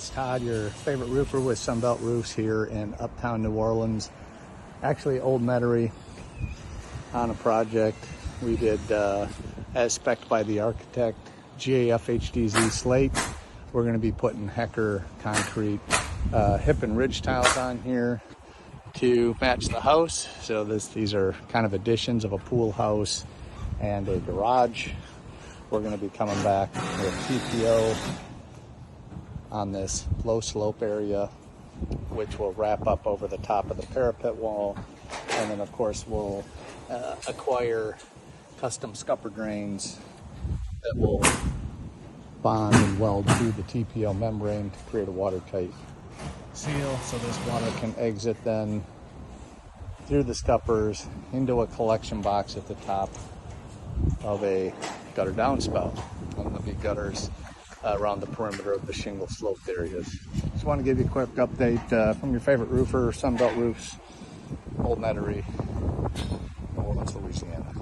it's Todd, your favorite roofer with Sunbelt Roofs here in Uptown, New Orleans. Actually, Old Metairie on a project we did as spec'd by the architect, GAF HDZ slate. We're going to be putting Hecker concrete hip and ridge tiles on here to match the house. So these are kind of additions of a pool house and a garage. We're going to be coming back with TPO on this low slope area, which will wrap up over the top of the parapet wall. And then of course we'll acquire custom scupper drains that will bond and weld through the TPO membrane to create a watertight seal, so this water can exit then through the scuppers into a collection box at the top of a gutter downspout. And there'll be gutters around the perimeter of the shingle sloped areas. Just want to give you a quick update from your favorite roofer, Sunbelt Roofs, Old Metairie, New Orleans, Louisiana.